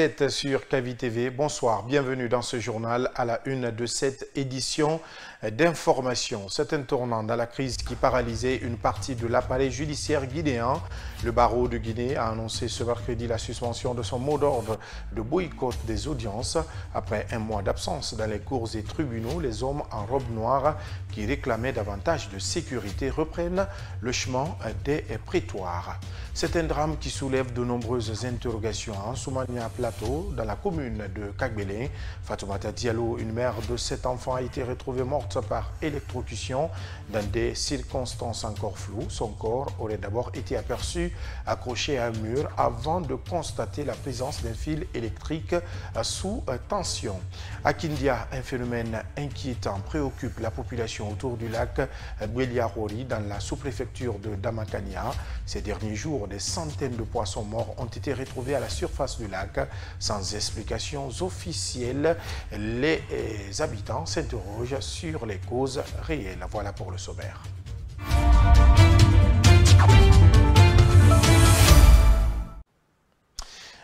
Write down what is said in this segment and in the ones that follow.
êtes sur Kavi TV. Bonsoir, bienvenue dans ce journal à la une de cette édition d'information. C'est un tournant dans la crise qui paralysait une partie de l'appareil judiciaire guinéen. Le barreau de Guinée a annoncé ce mercredi la suspension de son mot d'ordre de boycott des audiences. Après un mois d'absence dans les cours et tribunaux, les hommes en robe noire qui réclamaient davantage de sécurité reprennent le chemin des prétoires. C'est un drame qui soulève de nombreuses interrogations. En Soumania Plateau, dans la commune de Kagbélé, Fatoumata Diallo, une mère de 7 enfants, a été retrouvée morte par électrocution dans des circonstances encore floues. Son corps aurait d'abord été aperçu accroché à un mur avant de constater la présence d'un fil électrique sous tension. À Kindia, un phénomène inquiétant préoccupe la population autour du lac Boueliarori dans la sous-préfecture de Damakania. Ces derniers jours, des centaines de poissons morts ont été retrouvés à la surface du lac sans explications officielles. Les habitants s'interrogent sur les causes réelles. Voilà pour le sommaire.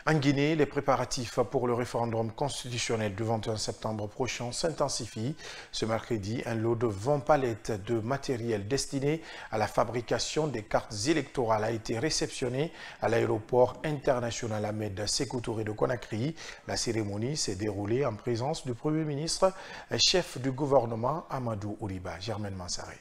En Guinée, les préparatifs pour le référendum constitutionnel du 21 septembre prochain s'intensifient. Ce mercredi, un lot de 20 palettes de matériel destiné à la fabrication des cartes électorales a été réceptionné à l'aéroport international Ahmed Sékou Touré de Conakry. La cérémonie s'est déroulée en présence du Premier ministre, chef du gouvernement Amadou Ouriba. Germaine Mansaré.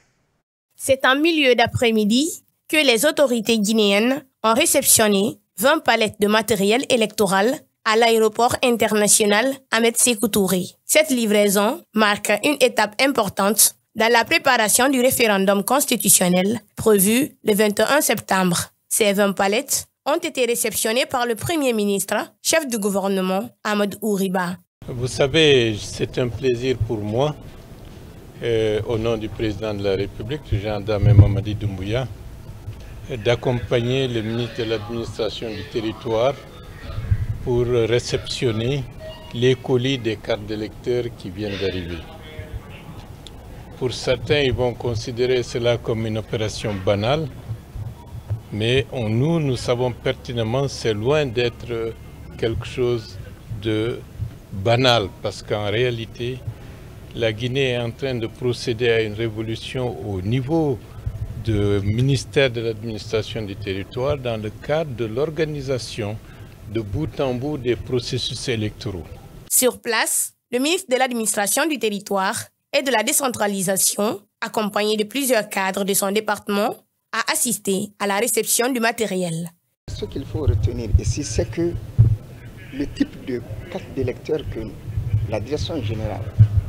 C'est en milieu d'après-midi que les autorités guinéennes ont réceptionné 20 palettes de matériel électoral à l'aéroport international Ahmed Sékou Touré. Cette livraison marque une étape importante dans la préparation du référendum constitutionnel prévu le 21 septembre. Ces 20 palettes ont été réceptionnées par le Premier ministre, chef du gouvernement Amadou Ouriba. Vous savez, c'est un plaisir pour moi, au nom du président de la République, Jean-Dame Mamadi Doumbouya, d'accompagner le ministre de l'administration du territoire pour réceptionner les colis des cartes d'électeurs qui viennent d'arriver. Pour certains, ils vont considérer cela comme une opération banale, mais nous savons pertinemment que c'est loin d'être quelque chose de banal, parce qu'en réalité, la Guinée est en train de procéder à une révolution au niveau du ministère de l'administration du territoire dans le cadre de l'organisation de bout en bout des processus électoraux. Sur place, le ministre de l'administration du territoire et de la décentralisation, accompagné de plusieurs cadres de son département, a assisté à la réception du matériel. Ce qu'il faut retenir ici, c'est que le type de carte d'électeur que la Direction générale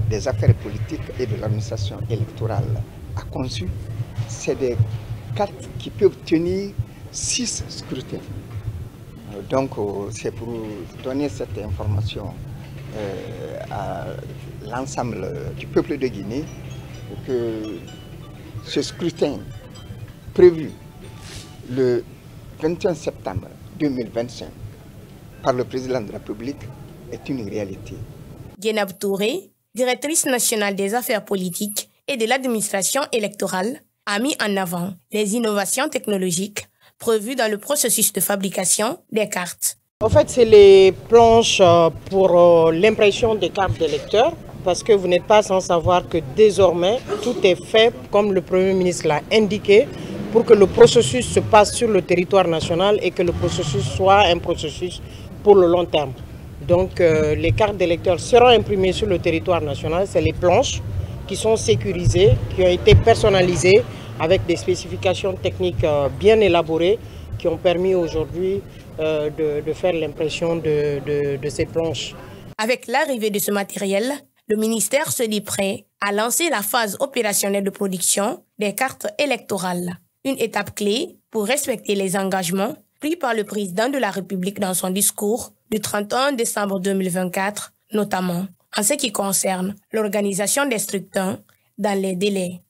des affaires politiques et de l'administration électorale a conçu, c'est des cartes qui peuvent tenir 6 scrutins. Donc, c'est pour donner cette information à l'ensemble du peuple de Guinée que ce scrutin prévu le 21 septembre 2025 par le président de la République est une réalité. Guénab Touré, directrice nationale des affaires politiques et de l'administration électorale, a mis en avant les innovations technologiques prévues dans le processus de fabrication des cartes. En fait, c'est les planches pour l'impression des cartes d'électeurs, parce que vous n'êtes pas sans savoir que désormais, tout est fait, comme le Premier ministre l'a indiqué, pour que le processus se passe sur le territoire national et que le processus soit un processus pour le long terme. Donc, les cartes d'électeurs seront imprimées sur le territoire national, c'est les planches qui sont sécurisées, qui ont été personnalisées avec des spécifications techniques bien élaborées qui ont permis aujourd'hui de faire l'impression de ces planches. Avec l'arrivée de ce matériel, le ministère se dit prêt à lancer la phase opérationnelle de production des cartes électorales. Une étape clé pour respecter les engagements pris par le président de la République dans son discours du 31 décembre 2024, notamment en ce qui concerne l'organisation des scrutins dans les délais.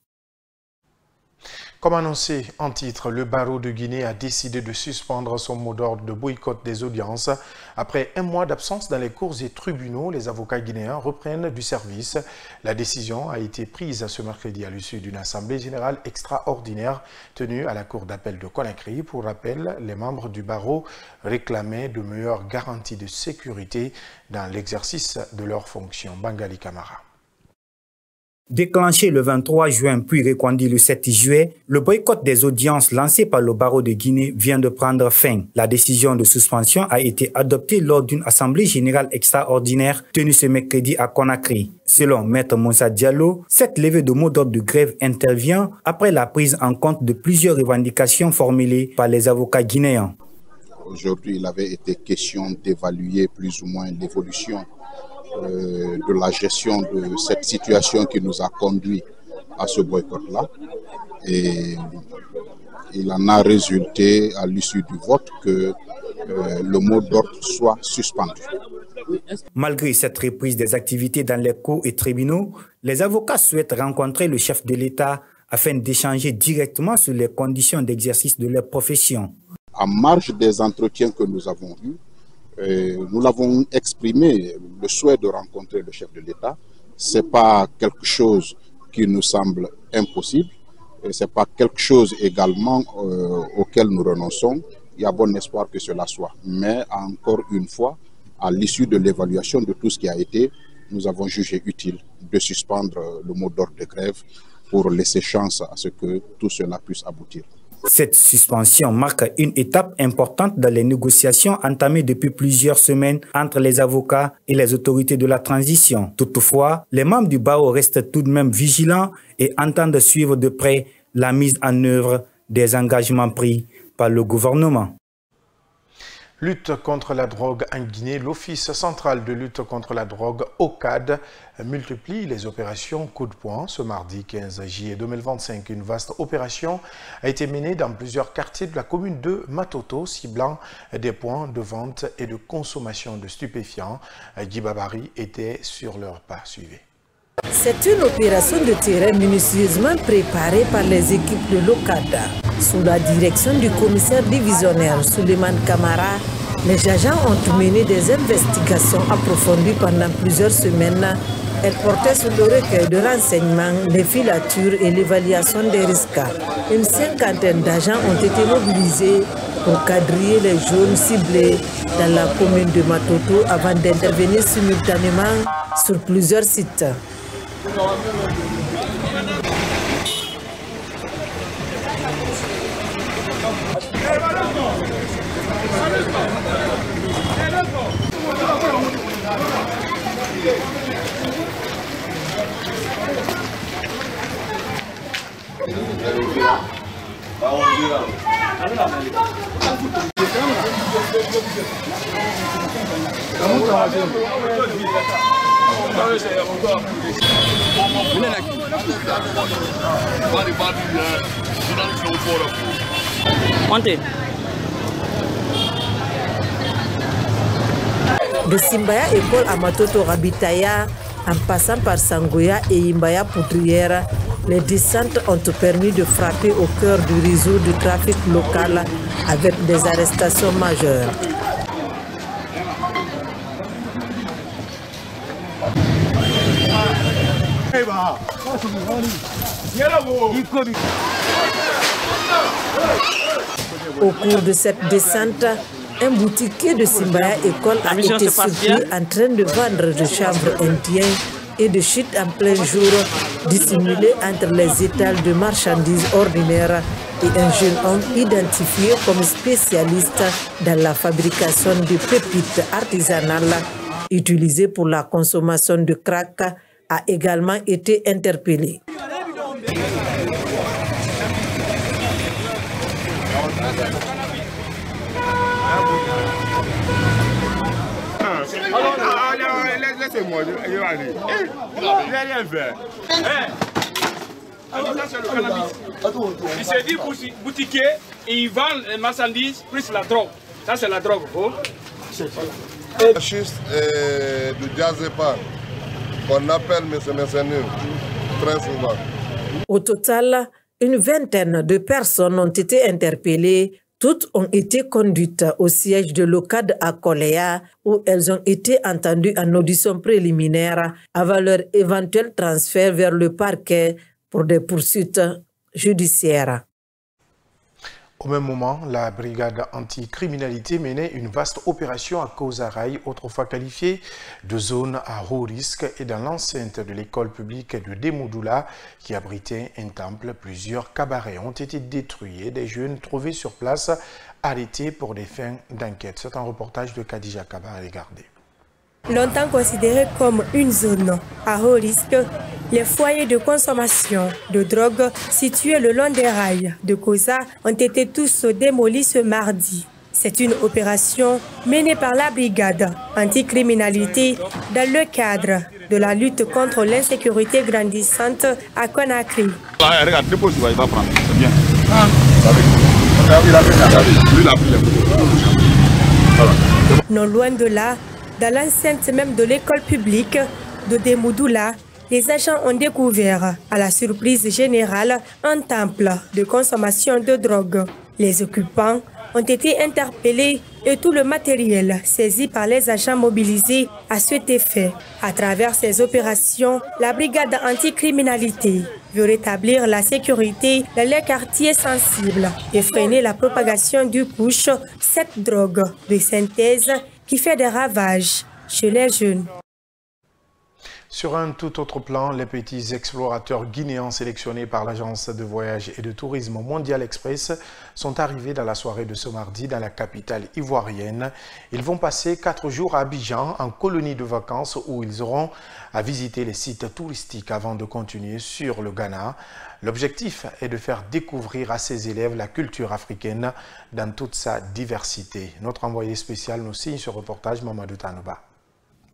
Comme annoncé en titre, le barreau de Guinée a décidé de suspendre son mot d'ordre de boycott des audiences. Après un mois d'absence dans les cours et tribunaux, les avocats guinéens reprennent du service. La décision a été prise ce mercredi à l'issue d'une assemblée générale extraordinaire tenue à la cour d'appel de Conakry. Pour rappel, les membres du barreau réclamaient de meilleures garanties de sécurité dans l'exercice de leurs fonctions. Bangali Camara. Déclenché le 23 juin puis reconduit le 7 juillet, le boycott des audiences lancé par le barreau de Guinée vient de prendre fin. La décision de suspension a été adoptée lors d'une assemblée générale extraordinaire tenue ce mercredi à Conakry. Selon Maître Moussa Diallo, cette levée de mot d'ordre de grève intervient après la prise en compte de plusieurs revendications formulées par les avocats guinéens. Aujourd'hui, il avait été question d'évaluer plus ou moins l'évolution de la gestion de cette situation qui nous a conduit à ce boycott-là. Et il en a résulté à l'issue du vote que le mot d'ordre soit suspendu. Malgré cette reprise des activités dans les cours et tribunaux, les avocats souhaitent rencontrer le chef de l'État afin d'échanger directement sur les conditions d'exercice de leur profession. En marge des entretiens que nous avons eus, nous l'avons exprimé, le souhait de rencontrer le chef de l'État. Ce n'est pas quelque chose qui nous semble impossible, ce n'est pas quelque chose également auquel nous renonçons. Il y a bon espoir que cela soit. Mais encore une fois, à l'issue de l'évaluation de tout ce qui a été, nous avons jugé utile de suspendre le mot d'ordre de grève pour laisser chance à ce que tout cela puisse aboutir. Cette suspension marque une étape importante dans les négociations entamées depuis plusieurs semaines entre les avocats et les autorités de la transition. Toutefois, les membres du barreau restent tout de même vigilants et entendent suivre de près la mise en œuvre des engagements pris par le gouvernement. Lutte contre la drogue en Guinée, l'Office central de lutte contre la drogue, OCAD, multiplie les opérations coup de poing. Ce mardi 15 juillet 2025, une vaste opération a été menée dans plusieurs quartiers de la commune de Matoto, ciblant des points de vente et de consommation de stupéfiants. Guy Babari était sur leur pas. Suivez. C'est une opération de terrain minutieusement préparée par les équipes de l'OCAD. Sous la direction du commissaire divisionnaire Souleymane Camara, les agents ont mené des investigations approfondies pendant plusieurs semaines. Elles portaient sur le recueil de renseignements, les filatures et l'évaluation des risques. Une cinquantaine d'agents ont été mobilisés pour quadriller les zones ciblées dans la commune de Matoto avant d'intervenir simultanément sur plusieurs sites. De Simbaya École à Matoto Rabitaya, en passant par Sangoya et Imbaya Poudrière, les descentes ont permis de frapper au cœur du réseau du trafic local avec des arrestations majeures. Au cours de cette descente, un boutiquier de Simbaya École a été surpris en train de vendre de chanvre indien et de shit en plein jour, dissimulé entre les étals de marchandises ordinaires, et un jeune homme identifié comme spécialiste dans la fabrication de pépites artisanales utilisées pour la consommation de crack a également été interpellé. Laissez-moi, je vais aller. Il n'a rien fait. Il s'est dit boutiquier et il vend les marchandises plus la drogue. Ça, c'est la drogue. Oh. Schiste du diazépam qu'on appelle M. Messenur très souvent. Au total, Une vingtaine de personnes ont été interpellées. Toutes ont été conduites au siège de l'OCAD à Koléa, où elles ont été entendues en audition préliminaire avant leur éventuel transfert vers le parquet pour des poursuites judiciaires. Au même moment, la brigade anticriminalité menait une vaste opération à Kozaraï, autrefois qualifiée de zone à haut risque, et dans l'enceinte de l'école publique de Demoudoula, qui abritait un temple. Plusieurs cabarets ont été détruits et des jeunes trouvés sur place arrêtés pour des fins d'enquête. C'est un reportage de Khadija Kaba à regarder. Longtemps considéré comme une zone à haut risque, les foyers de consommation de drogue situés le long des rails de Koza ont été tous démolis ce mardi. C'est une opération menée par la brigade anticriminalité dans le cadre de la lutte contre l'insécurité grandissante à Conakry. Non loin de là, dans l'enceinte même de l'école publique de Demoudoula, les agents ont découvert, à la surprise générale, un temple de consommation de drogue. Les occupants ont été interpellés et tout le matériel saisi par les agents mobilisés à cet effet. À travers ces opérations, la brigade anticriminalité veut rétablir la sécurité dans les quartiers sensibles et freiner la propagation du push, cette drogue de synthèse qui fait des ravages chez les jeunes. Sur un tout autre plan, les petits explorateurs guinéens sélectionnés par l'agence de voyage et de tourisme Mondial Express sont arrivés dans la soirée de ce mardi dans la capitale ivoirienne. Ils vont passer 4 jours à Abidjan en colonie de vacances où ils auront à visiter les sites touristiques avant de continuer sur le Ghana. L'objectif est de faire découvrir à ces élèves la culture africaine dans toute sa diversité. Notre envoyé spécial nous signe ce reportage, Mamadou Tanouba.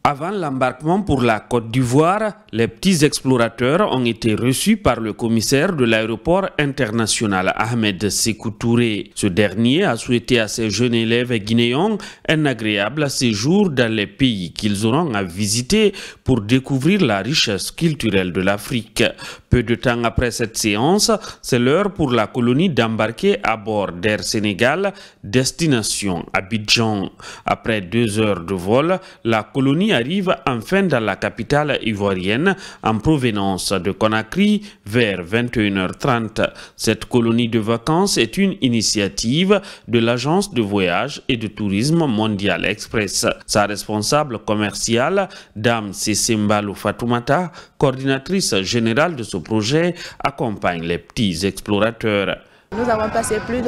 Avant l'embarquement pour la Côte d'Ivoire, les petits explorateurs ont été reçus par le commissaire de l'aéroport international Ahmed Sékou Touré. Ce dernier a souhaité à ces jeunes élèves guinéens un agréable séjour dans les pays qu'ils auront à visiter pour découvrir la richesse culturelle de l'Afrique. Peu de temps après cette séance, c'est l'heure pour la colonie d'embarquer à bord d'Air Sénégal, destination Abidjan. Après 2 heures de vol, la colonie arrive enfin dans la capitale ivoirienne en provenance de Conakry vers 21h30. Cette colonie de vacances est une initiative de l'agence de voyage et de tourisme Mondial Express. Sa responsable commerciale, Dame Sesembalo Fatoumata, coordinatrice générale de ce projet, accompagne les petits explorateurs. Nous avons passé plus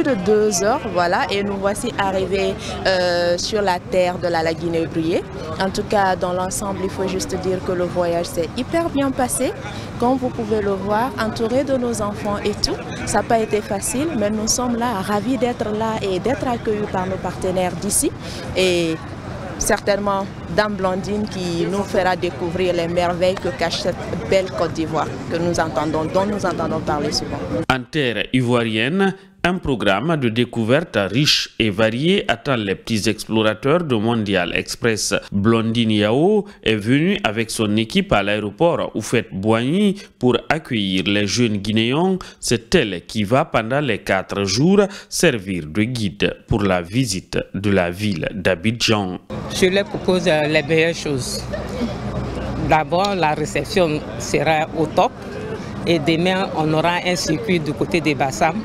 de 2 heures, voilà, et nous voici arrivés sur la terre de la Guinée-Bruyée. En tout cas, dans l'ensemble, il faut juste dire que le voyage s'est hyper bien passé. Comme vous pouvez le voir, entouré de nos enfants et tout, ça n'a pas été facile, mais nous sommes là, ravis d'être là et d'être accueillis par nos partenaires d'ici. Et certainement Dame Blandine qui nous fera découvrir les merveilles que cache cette belle Côte d'Ivoire dont nous entendons parler souvent. En terre ivoirienne, un programme de découverte riche et varié attend les petits explorateurs de Mondial Express. Blandine Yao est venue avec son équipe à l'aéroport Houphouët-Boigny pour accueillir les jeunes Guinéens. C'est elle qui va pendant les 4 jours servir de guide pour la visite de la ville d'Abidjan. Je leur propose les meilleures choses. D'abord, la réception sera au top et demain, on aura un circuit du côté des Bassam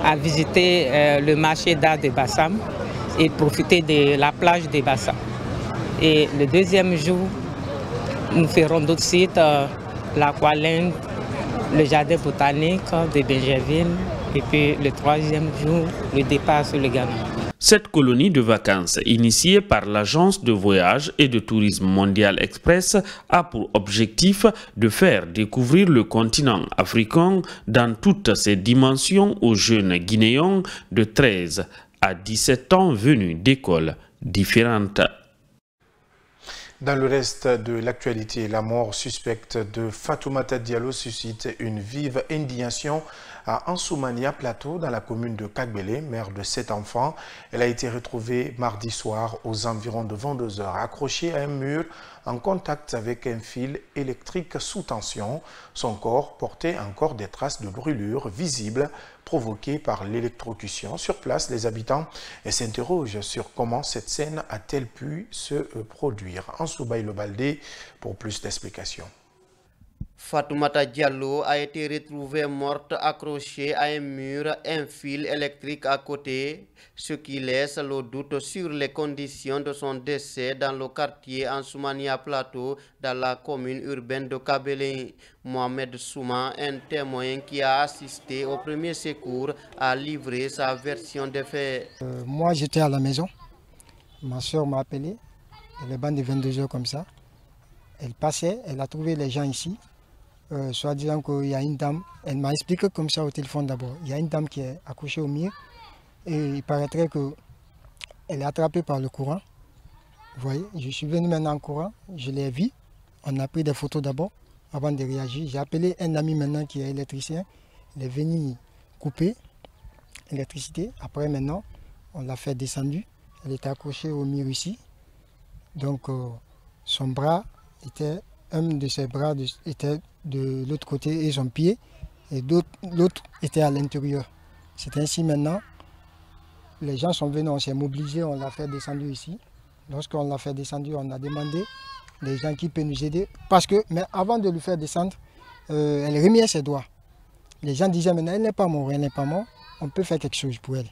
à visiter le marché d'art de Bassam et profiter de la plage des Bassam. Et le deuxième jour, nous ferons d'autres sites, l'Aqualand, le jardin botanique de Benjerville et puis le 3e jour, le départ sur le Ghana. Cette colonie de vacances, initiée par l'agence de voyage et de tourisme Mondial Express, a pour objectif de faire découvrir le continent africain dans toutes ses dimensions aux jeunes Guinéens de 13 à 17 ans venus d'écoles différentes. Dans le reste de l'actualité, la mort suspecte de Fatoumata Diallo suscite une vive indignation à Ansoumania Plateau, dans la commune de Kagbele, mère de 7 enfants. Elle a été retrouvée mardi soir aux environs de 22 h, accrochée à un mur en contact avec un fil électrique sous tension. Son corps portait encore des traces de brûlures visibles provoquées par l'électrocution. Sur place, les habitants s'interrogent sur comment cette scène a-t-elle pu se produire. Ansoubaï Lobaldé pour plus d'explications. Fatoumata Diallo a été retrouvée morte accrochée à un mur, un fil électrique à côté, ce qui laisse le doute sur les conditions de son décès dans le quartier Ansoumania Plateau, dans la commune urbaine de Kabylie. Mohamed Souma, un témoin qui a assisté au premier secours, a livré sa version des faits. Moi j'étais à la maison, ma soeur m'a appelé, elle est bande de 22 h comme ça. Elle passait, elle a trouvé les gens ici. Soit disant qu'il y a une dame, elle m'a expliqué comme ça au téléphone d'abord. Il y a une dame qui est accrochée au mur et il paraîtrait qu'elle est attrapée par le courant. Vous voyez, je suis venu maintenant en courant, je l'ai vue. On a pris des photos d'abord avant de réagir. J'ai appelé un ami maintenant qui est électricien. Il est venu couper l'électricité. Après maintenant, on l'a fait descendre. Elle était accrochée au mur ici. Donc son bras était, un de ses bras était de l'autre côté et son pied, et l'autre était à l'intérieur. C'est ainsi maintenant, les gens sont venus, on s'est mobilisés, on l'a fait descendre ici. Lorsqu'on l'a fait descendre, on a demandé les gens qui peuvent nous aider. Parce que, mais avant de lui faire descendre, elle remuait ses doigts. Les gens disaient maintenant, elle n'est pas morte, elle n'est pas morte, on peut faire quelque chose pour elle,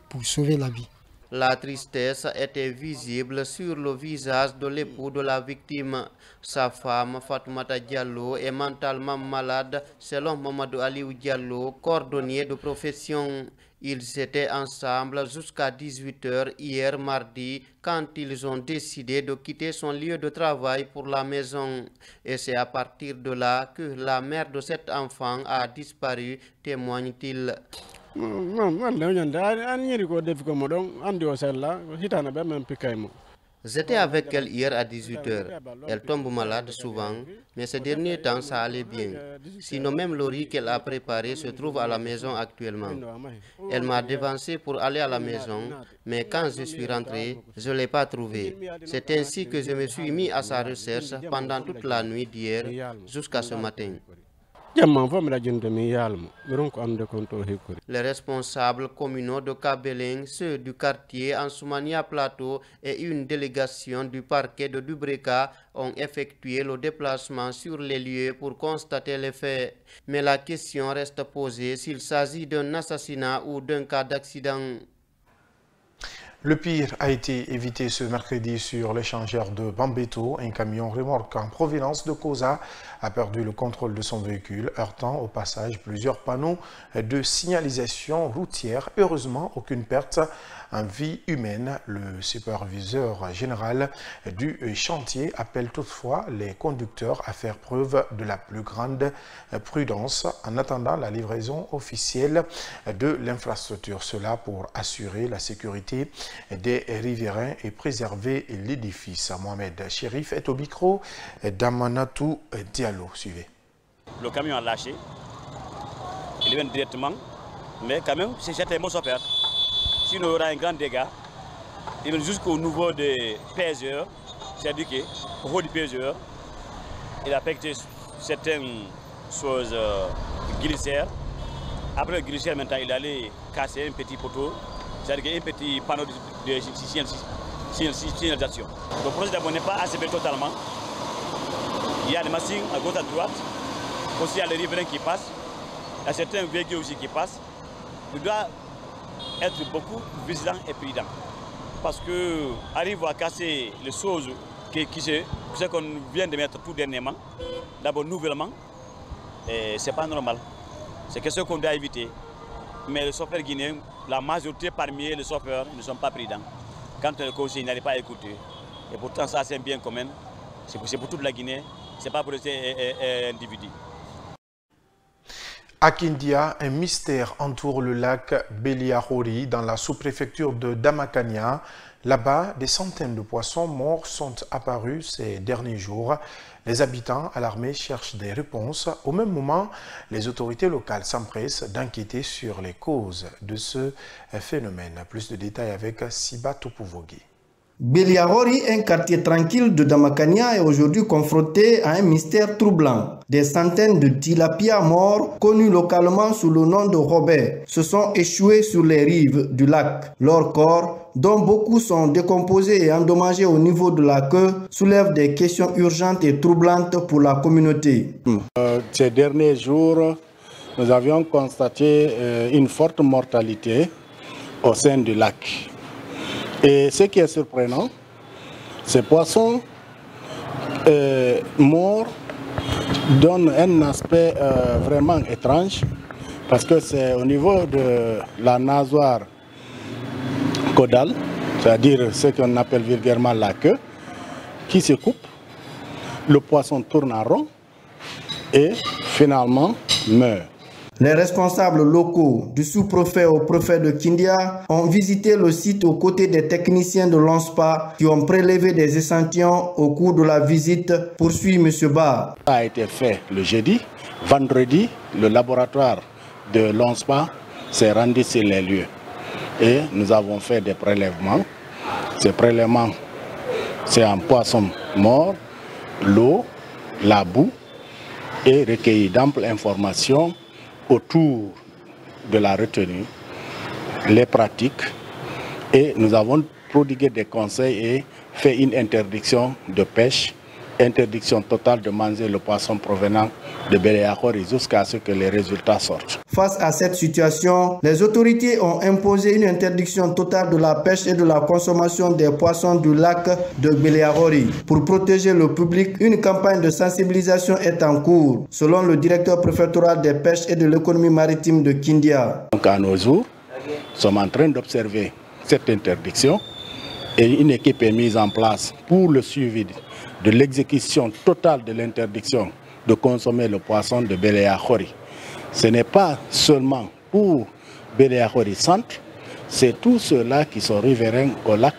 pour sauver la vie. La tristesse était visible sur le visage de l'époux de la victime. Sa femme, Fatoumata Diallo, est mentalement malade, selon Mamadou Aliou Diallo, cordonnier de profession. Ils étaient ensemble jusqu'à 18 h hier mardi, quand ils ont décidé de quitter son lieu de travail pour la maison. Et c'est à partir de là que la mère de cet enfant a disparu, témoigne-t-il. J'étais avec elle hier à 18 h. Elle tombe malade souvent, mais ces derniers temps ça allait bien. Sinon même le riz qu'elle a préparé se trouve à la maison actuellement. Elle m'a devancé pour aller à la maison, mais quand je suis rentré, je ne l'ai pas trouvée. C'est ainsi que je me suis mis à sa recherche pendant toute la nuit d'hier jusqu'à ce matin. Les responsables communaux de Kabylie, ceux du quartier Ansoumania Plateau et une délégation du parquet de Dubreka ont effectué le déplacement sur les lieux pour constater les faits. Mais la question reste posée s'il s'agit d'un assassinat ou d'un cas d'accident. Le pire a été évité ce mercredi sur l'échangeur de Bambeto. Un camion remorque en provenance de Kosa a perdu le contrôle de son véhicule, heurtant au passage plusieurs panneaux de signalisation routière. Heureusement, aucune perte en vie humaine. Le superviseur général du chantier appelle toutefois les conducteurs à faire preuve de la plus grande prudence en attendant la livraison officielle de l'infrastructure. Cela pour assurer la sécurité des riverains et préserver l'édifice. Mohamed Chérif est au micro d'Amanatou Diallo. Suivez. Le camion a lâché, il vient directement, mais quand même, c'est certainement son père. Sinon, il y aura un grand dégât. Il vient jusqu'au niveau des pèseurs, c'est-à-dire qu'au niveau du pèseur, il a affecté certaines choses glissières. Après le glissière, maintenant, il allait casser un petit poteau. C'est-à-dire un petit panneau de signalisation. Le projet d'abord n'est pas assemblé totalement. Il y a des machines à gauche à droite. Aussi, il y a les riverains qui passent. Il y a certains véhicules aussi qui passent. Il doit être beaucoup vigilant et prudent. Parce que arrive à casser les choses qu'on vient de mettre tout dernièrement, d'abord nouvellement, ce n'est pas normal. C'est quelque chose qu'on doit éviter. Mais les chauffeurs guinéens, la majorité parmi les chauffeurs ne sont pas prudents. Quand le conseil n'arrive pas à écouter, et pourtant ça c'est un bien commun, c'est pour toute la Guinée, ce n'est pas pour les individus. À Kindia, un mystère entoure le lac Beliahori dans la sous-préfecture de Damakania. Là-bas, des centaines de poissons morts sont apparus ces derniers jours. Les habitants alarmés cherchent des réponses. Au même moment, les autorités locales s'empressent d'inquiéter sur les causes de ce phénomène. Plus de détails avec Siba Tupouvogi. Beliahori, un quartier tranquille de Damakania, est aujourd'hui confronté à un mystère troublant. Des centaines de tilapias morts, connus localement sous le nom de Robert, se sont échoués sur les rives du lac. Leurs corps, dont beaucoup sont décomposés et endommagés au niveau de la queue, soulèvent des questions urgentes et troublantes pour la communauté. Ces derniers jours, nous avions constaté une forte mortalité au sein du lac. Et ce qui est surprenant, ces poissons morts donnent un aspect vraiment étrange parce que c'est au niveau de la nageoire caudale, c'est-à-dire ce qu'on appelle vulgairement la queue, qui se coupe, le poisson tourne en rond et finalement meurt. Les responsables locaux, du sous-préfet au préfet de Kindia, ont visité le site aux côtés des techniciens de l'ONSPA qui ont prélevé des échantillons au cours de la visite, poursuit M. Ba. Ça a été fait le jeudi. Vendredi, le laboratoire de l'ONSPA s'est rendu sur les lieux. Et nous avons fait des prélèvements. Ces prélèvements, c'est un poisson mort, l'eau, la boue et recueilli d'amples informations autour de la retenue, les pratiques, et nous avons prodigué des conseils et fait une interdiction de pêche, interdiction totale de manger le poisson provenant de Beliahori jusqu'à ce que les résultats sortent. Face à cette situation, les autorités ont imposé une interdiction totale de la pêche et de la consommation des poissons du lac de Beliahori. Pour protéger le public, une campagne de sensibilisation est en cours, selon le directeur préfectoral des pêches et de l'économie maritime de Kindia. Donc à nos jours, nous sommes en train d'observer cette interdiction et une équipe est mise en place pour le suivi de l'exécution totale de l'interdiction de consommer le poisson de Beliahori. Ce n'est pas seulement pour Beliahori Centre, c'est tous ceux-là qui sont riverains au lac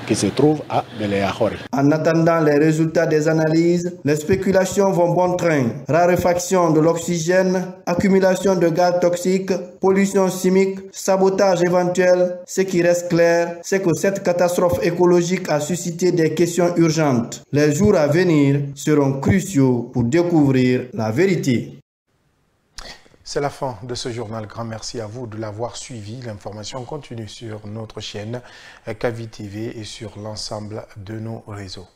qui se trouvent à Beliahori. En attendant les résultats des analyses, les spéculations vont bon train. Raréfaction de l'oxygène, accumulation de gaz toxiques, pollution chimique, sabotage éventuel. Ce qui reste clair, c'est que cette catastrophe écologique a suscité des questions urgentes. Les jours à venir seront cruciaux pour découvrir la vérité. C'est la fin de ce journal. Grand merci à vous de l'avoir suivi. L'information continue sur notre chaîne Kavi TV et sur l'ensemble de nos réseaux.